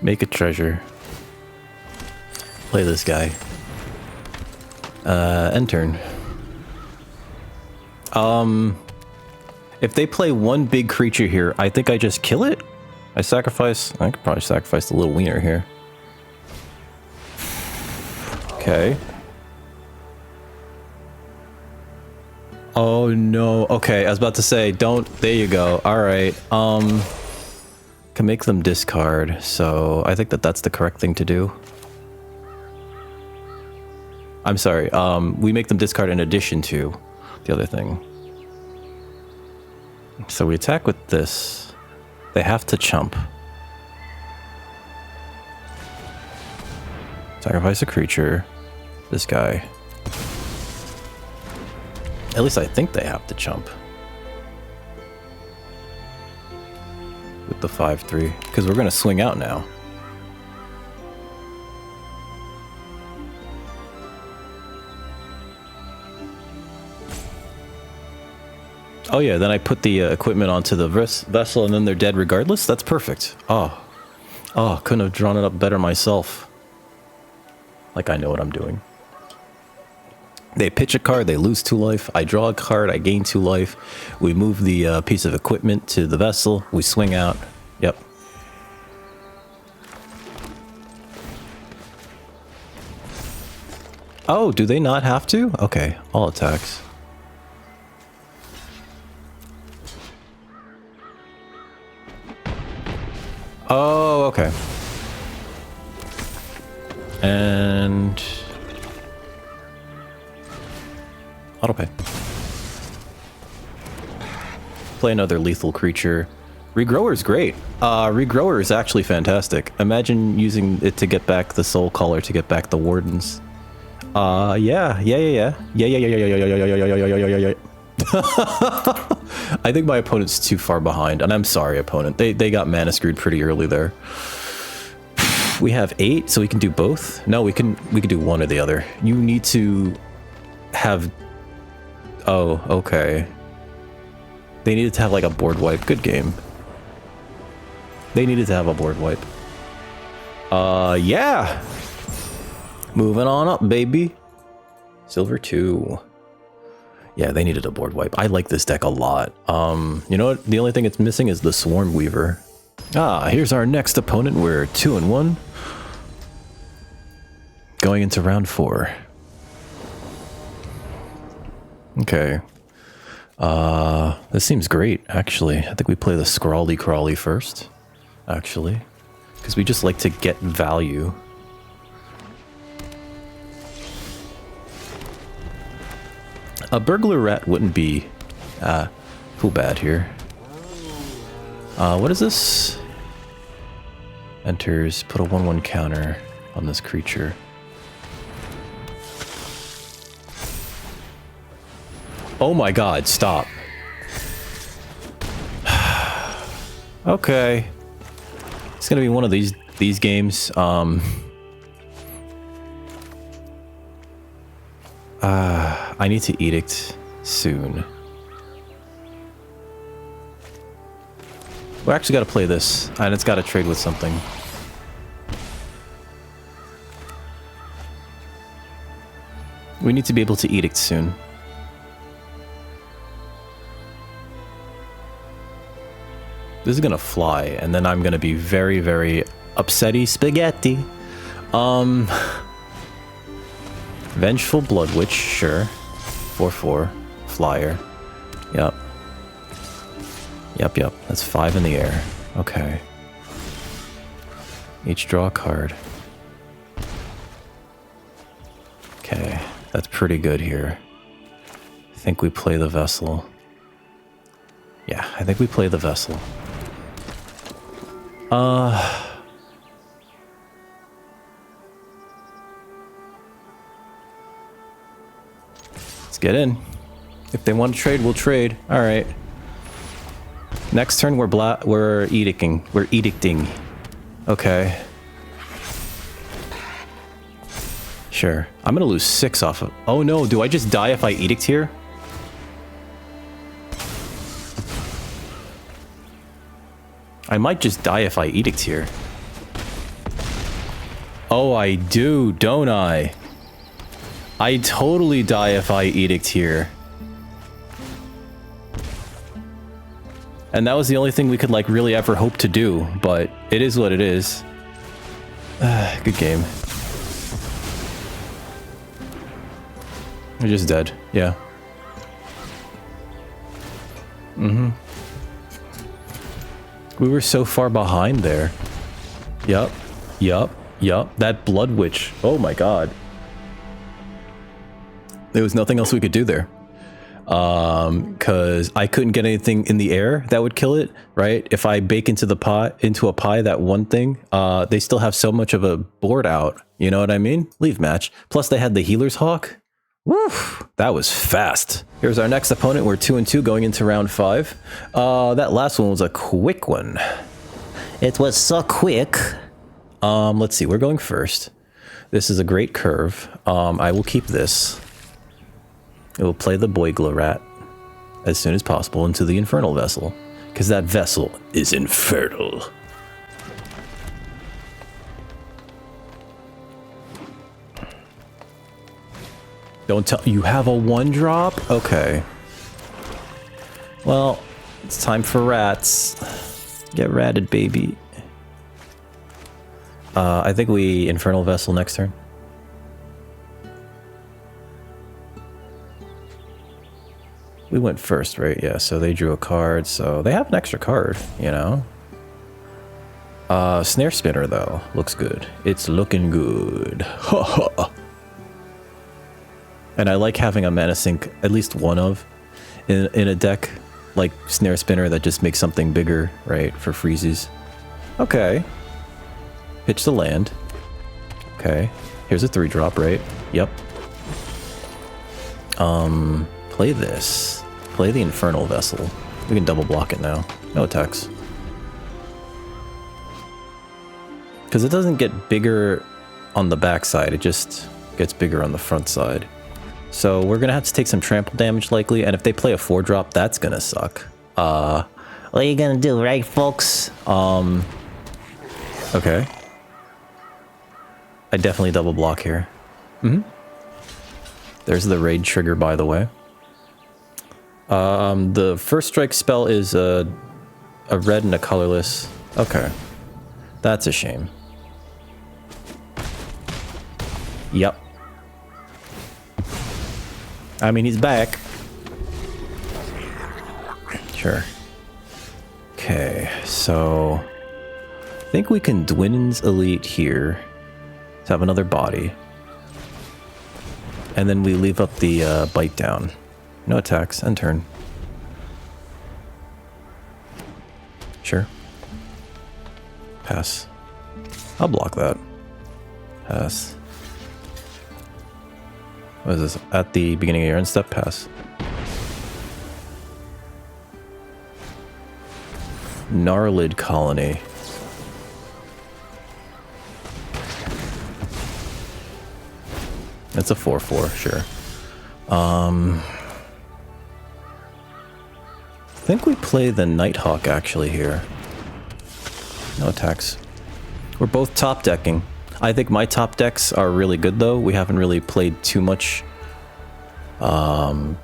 Speaker 1: Make a treasure. Play this guy. End turn. If they play one big creature here, I think I just kill it. I could probably sacrifice the little wiener here. Okay. Oh no. Okay, I was about to say, don't. There you go. Alright. Can make them discard, so I think that's the correct thing to do. I'm sorry, we make them discard in addition to the other thing. So we attack with this. They have to chump. Sacrifice a creature. This guy. At least I think they have to chump. With the 5/3, because we're going to swing out now. Oh yeah, then I put the equipment onto the vessel and then they're dead regardless? That's perfect. Oh, couldn't have drawn it up better myself. Like I know what I'm doing. They pitch a card, they lose 2 life. I draw a card, I gain 2 life. We move the piece of equipment to the vessel. We swing out. Yep. Oh, do they not have to? Okay, all attacks. Oh, okay. And... autopay. Play another lethal creature. Regrower is great. Regrower is actually fantastic. Imagine using it to get back the Soul Caller to get back the Wardens. Yeah. I think my opponent's too far behind, and I'm sorry, opponent. They got mana screwed pretty early there. We have 8, so we can do both. No, we can do one or the other. You need to have. Oh, okay. They needed to have like a board wipe. Good game. They needed to have a board wipe. Yeah. Moving on up, baby. Silver 2. Yeah, they needed a board wipe. I like this deck a lot. You know what? The only thing it's missing is the Swarm Weaver. Ah, here's our next opponent. We're 2-1. Going into round 4. Okay. This seems great, actually. I think we play the Scrawly Crawly first, actually. Because we just like to get value. A burglar rat wouldn't be too bad here. What is this? Enters, put a 1/1 counter on this creature. Oh my god, stop. Okay. It's gonna be one of these games. I need to edict soon. We actually gotta play this, and it's gotta trade with something. We need to be able to edict soon. This is gonna fly, and then I'm gonna be very, very upsetty spaghetti. Vengeful Blood Witch, sure. 4/4. Flyer. Yep. Yep. That's 5 in the air. Okay. Each draw a card. Okay. That's pretty good here. I think we play the Vessel. Yeah, I think we play the Vessel. Let's get in. If they want to trade, we'll trade. All right. Next turn, we're edicting. We're edicting. Okay. Sure. I'm gonna lose 6 off of. Oh no! Do I just die if I edict here? I might just die if I edict here. Oh, I do, don't I? I totally die if I edict here. And that was the only thing we could, like, really ever hope to do, but it is what it is. Good game. We're just dead, yeah. We were so far behind there. Yup. That Blood Witch. Oh my god. There was nothing else we could do there. Cause I couldn't get anything in the air that would kill it, right? If I bake into a pie, that one thing, they still have so much of a board out. You know what I mean? Leave match. Plus they had the Healer's Hawk. Woo! That was fast. Here's our next opponent. We're 2-2 going into round 5. That last one was a quick one. It was so quick. Let's see. We're going first. This is a great curve. I will keep this. It will play the Boigla Rat as soon as possible into the Infernal Vessel, because that vessel is infernal. Don't tell you have a 1-drop? Okay. Well, it's time for rats. Get ratted, baby. I think we Infernal Vessel next turn. We went first, right? Yeah, so they drew a card, so they have an extra card, you know? Snare Spinner, though. Looks good. It's looking good. And I like having a mana sink, at least one of, in a deck, like Snare Spinner that just makes something bigger, right, for freezes. Okay. Pitch the land. Okay. Here's a 3-drop, right? Yep. Play this. Play the Infernal Vessel. We can double block it now. No attacks. Because it doesn't get bigger on the back side, it just gets bigger on the front side. So we're gonna have to take some trample damage likely, and if they play a 4-drop, that's gonna suck. What are you gonna do, right, folks? Okay. I definitely double block here. There's the raid trigger, by the way. The first strike spell is a red and a colorless Okay. That's a shame. Yep. I mean, he's back. Sure. Okay, so I think we can Dwin's Elite here to have another body. And then we leave up the bite down. No attacks, end turn. Sure. Pass. I'll block that. Pass. What is this? At the beginning of your end step? Pass. Gnarlid Colony. It's a 4/4, sure. I think we play the Nighthawk actually here. No attacks. We're both top decking. I think my top decks are really good though. We haven't really played too much. Too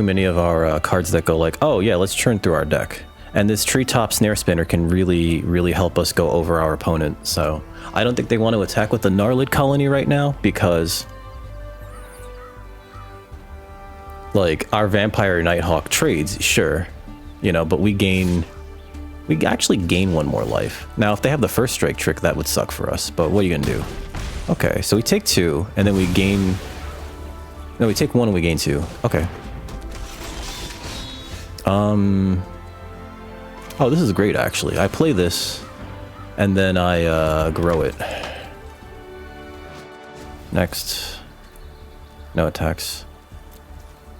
Speaker 1: many of our cards that go like, oh yeah, let's churn through our deck. And this Treetop Snare Spinner can really, really help us go over our opponent. So I don't think they want to attack with the Gnarlid Colony right now because like our Vampire Nighthawk trades, sure, you know, but we actually gain one more life. Now, if they have the first strike trick, that would suck for us, but what are you gonna do? Okay, so we take 2 and then we gain, no, we take 1 and we gain 2. Okay. Oh, this is great, actually. I play this, and then I grow it. Next. No attacks.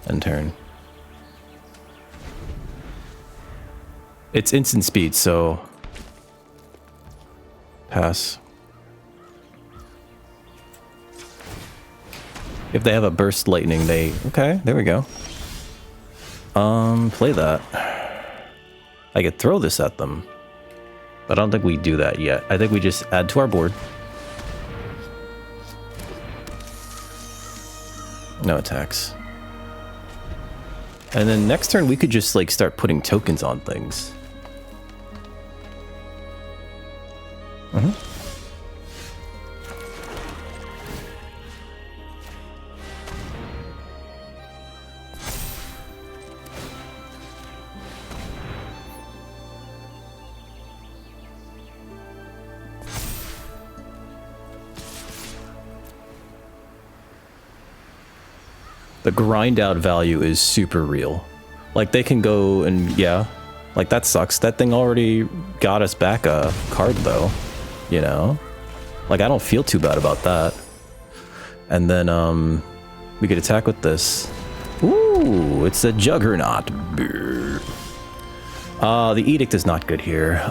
Speaker 1: End turn. It's instant speed, so... Pass. If they have a burst lightning, they... Okay, there we go. Play that. I could throw this at them, but I don't think we do that yet. I think we just add to our board. No attacks. And then next turn we could just like start putting tokens on things. The grind out value is super real. Like they can go and yeah, like that sucks. That thing already got us back a card though, you know? Like I don't feel too bad about that. And then we could attack with this. Ooh, it's a Juggernaut. The Edict is not good here.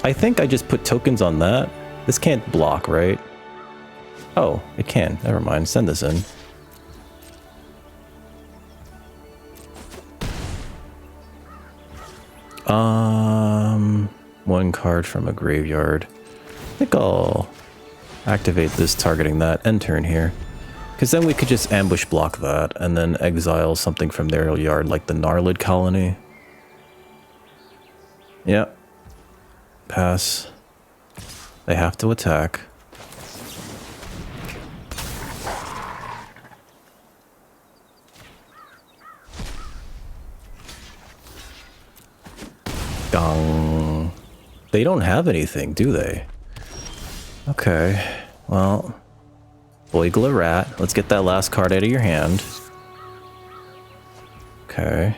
Speaker 1: I think I just put tokens on that. This can't block, right? Oh, it can. Never mind. Send this in. One card from a graveyard. I think I'll activate this targeting that end turn here. Because then we could just ambush block that and then exile something from their yard like the Gnarlid Colony. Yep. Pass. They have to attack. Gong. They don't have anything, do they? Okay. Well, Boigla Rat. Let's get that last card out of your hand. Okay.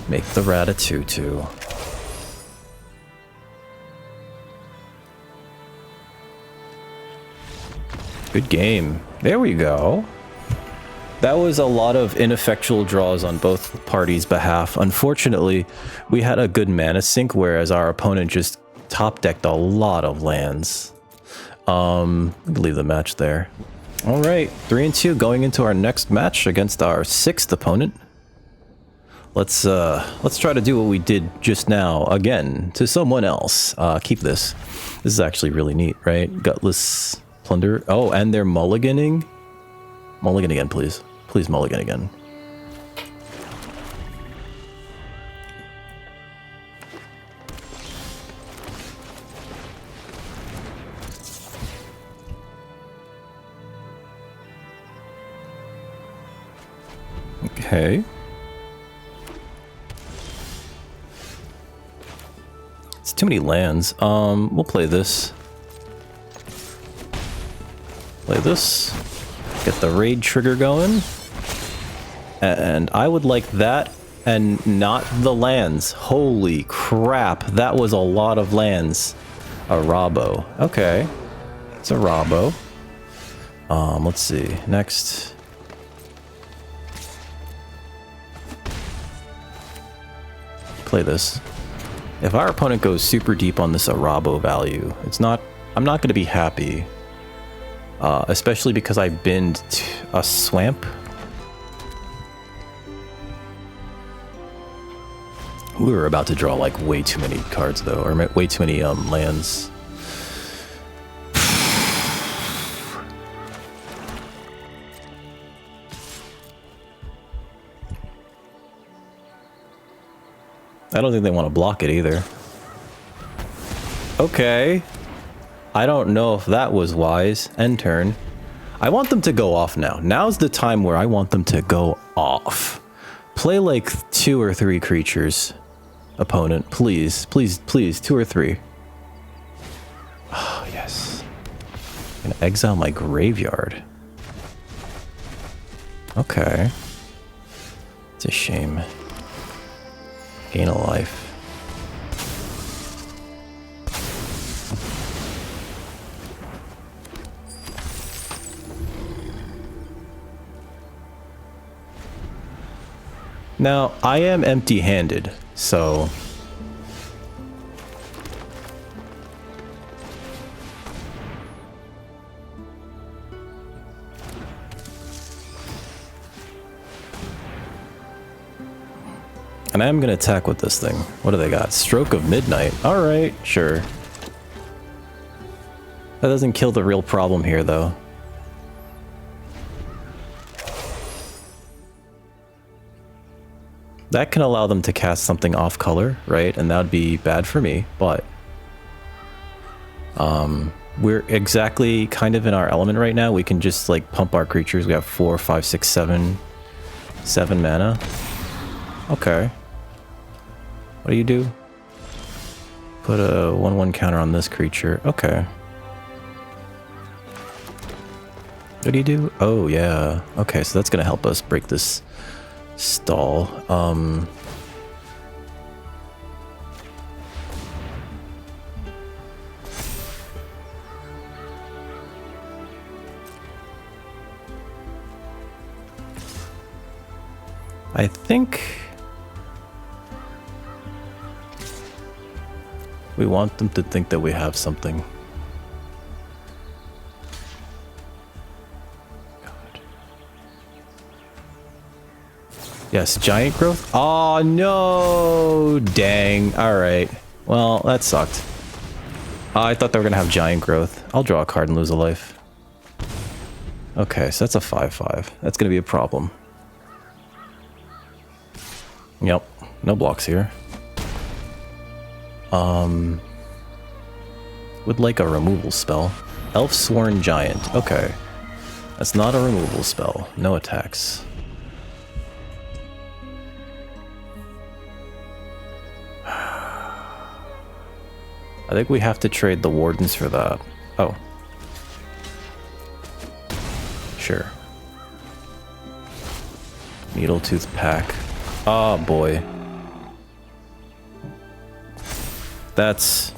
Speaker 1: Make the rat a 2/2. Good game. There we go. That was a lot of ineffectual draws on both parties' behalf. Unfortunately, we had a good mana sink, whereas our opponent just top decked a lot of lands. Leave the match there. All right, 3-2 going into our next match against our 6th opponent. Let's try to do what we did just now again to someone else. Keep this. This is actually really neat, right? Gutless Plunder. Oh, and they're mulliganing. Mulligan again, please. Please mulligan again. Okay. It's too many lands. We'll play this. Play this. Get the raid trigger going. And I would like that and not the lands. Holy crap, that was a lot of lands. A Rabo. Okay. It's a Rabo. Let's see. Next. Play this. If our opponent goes super deep on this Arabo value, I'm not going to be happy. Especially because I binned a Swamp. We were about to draw like way too many cards though, or way too many lands. I don't think they want to block it either. Okay. I don't know if that was wise. End turn. I want them to go off now. Now's the time where I want them to go off. Play like 2 or 3 creatures. Opponent, please, please, please, 2 or 3. Oh, yes. I'm gonna exile my graveyard. Okay. It's a shame. Gain a life. Now, I am empty-handed, so... And I am going to attack with this thing. What do they got? Stroke of Midnight. Alright, sure. That doesn't kill the real problem here, though. That can allow them to cast something off color, right? And that would be bad for me, but... we're exactly kind of in our element right now. We can just, like, pump our creatures. We have 4, 5, 6, 7... 7 mana. Okay. What do you do? Put a 1/1 counter on this creature. Okay. What do you do? Oh, yeah. Okay, so that's gonna help us break this stall. I think we want them to think that we have something. God. Yes, giant growth. Oh no! Dang. Alright. Well, that sucked. I thought they were gonna have giant growth. I'll draw a card and lose a life. Okay, so that's a 5/5. That's gonna be a problem. Yep, no blocks here. Would like a removal spell. Elf Sworn Giant. Okay. That's not a removal spell. No attacks. I think we have to trade the Wardens for that. Oh. Sure. Needletooth Pack. Oh boy. That's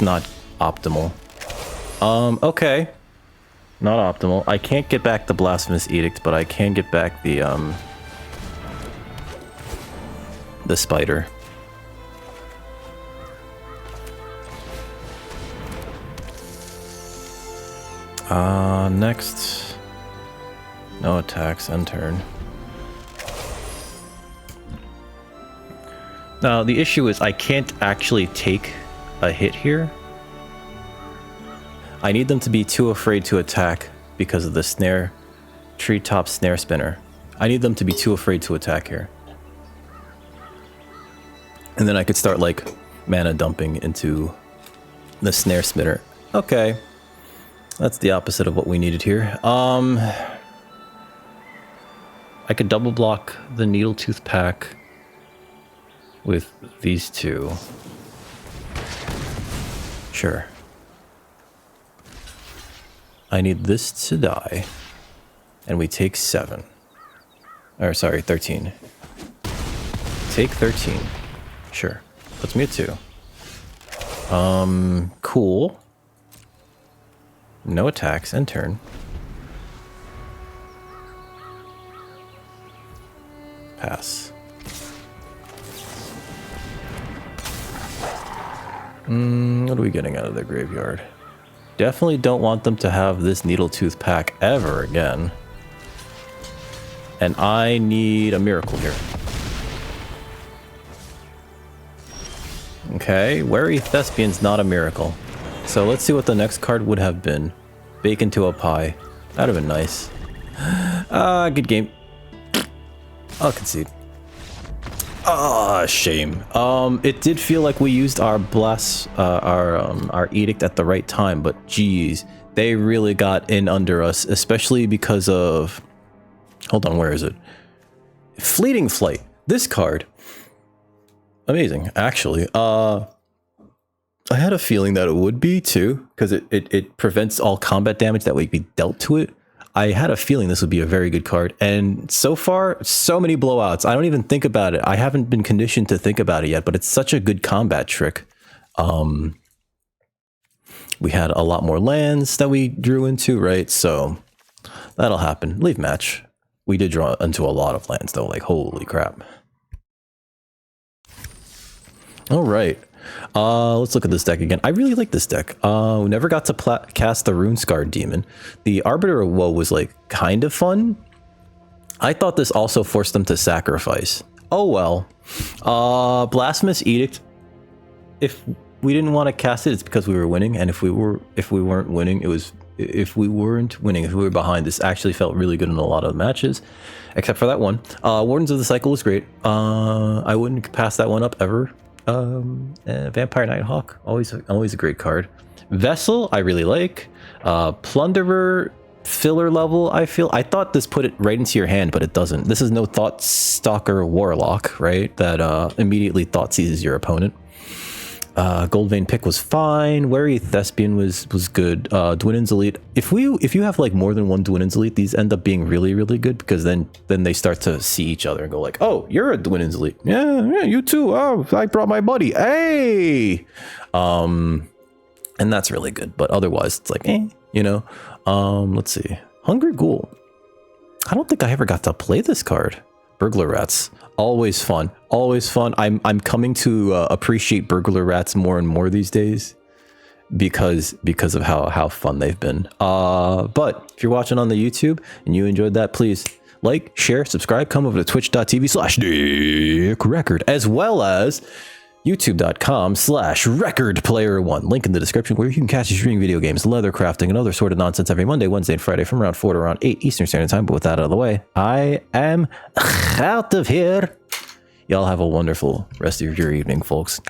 Speaker 1: not optimal. Okay. Not optimal. I can't get back the Blasphemous Edict, but I can get back the spider. Next. No attacks, end turn. Now, the issue is I can't actually take a hit here. I need them to be too afraid to attack because of the snare, treetop snare spinner. I need them to be too afraid to attack here. And then I could start like mana dumping into the snare spinner. Okay. That's the opposite of what we needed here. I could double block the needle tooth pack with these two. Sure. I need this to die. And we take 7. Or sorry, 13. Take 13. Sure. Puts me at 2. Cool. No attacks. End turn. Pass. What are we getting out of the graveyard? Definitely don't want them to have this needle tooth pack ever again. And I need a miracle here. Okay, Wary Thespian's not a miracle. So let's see what the next card would have been. Bacon to a pie. That'd have been nice. Good game. I'll concede. Shame. It did feel like we used our our edict at the right time, but geez, they really got in under us, especially because of... Hold on, where is it? Fleeting Flight. This card. Amazing, actually. I had a feeling that it would be too, because it prevents all combat damage that would be dealt to it. I had a feeling this would be a very good card, and so far, so many blowouts. I don't even think about it. I haven't been conditioned to think about it yet, but it's such a good combat trick. We had a lot more lands that we drew into, right? So that'll happen. Leave match. We did draw into a lot of lands, though. Like, holy crap. All right. Let's look at this deck again. I really like this deck. We never got to cast the Runescarred Demon. The Arbiter of Woe was like kind of fun. I thought this also forced them to sacrifice. Oh well. Blasphemous Edict. If we didn't want to cast it, it's because we were winning. And if we weren't winning, if we were behind, this actually felt really good in a lot of matches, except for that one. Wardens of the Cycle was great. I wouldn't pass that one up ever. Vampire Nighthawk, always a great card. Vessel, I really like. Plunderer, filler level, I thought this put it right into your hand, but it doesn't. This is no Thought Stalker Warlock, right? That immediately thought seizes your opponent. Goldvein Pick was fine. Wary Thespian was good. Dwinnen's Elite. If you have like more than one Dwinnen's Elite, these end up being really, really good, because then they start to see each other and go like, oh, you're a Dwinnen's Elite. Yeah, you too. Oh, I brought my buddy. Hey. And that's really good. But otherwise, it's like, you know. Let's see. Hungry Ghoul. I don't think I ever got to play this card. Burglar Rats. Always fun. Always fun. I'm coming to appreciate Burglar Rats more and more these days because of how fun they've been. But if you're watching on the YouTube and you enjoyed that, please like, share, subscribe, come over to twitch.tv/DickRecord, as well as youtube.com/recordplayer1. Link in the description, where you can catch streaming video games, leather crafting, and other sort of nonsense every Monday, Wednesday, and Friday from around 4 to around 8 Eastern Standard Time. But with that out of the way, I am out of here. Y'all have a wonderful rest of your evening, folks.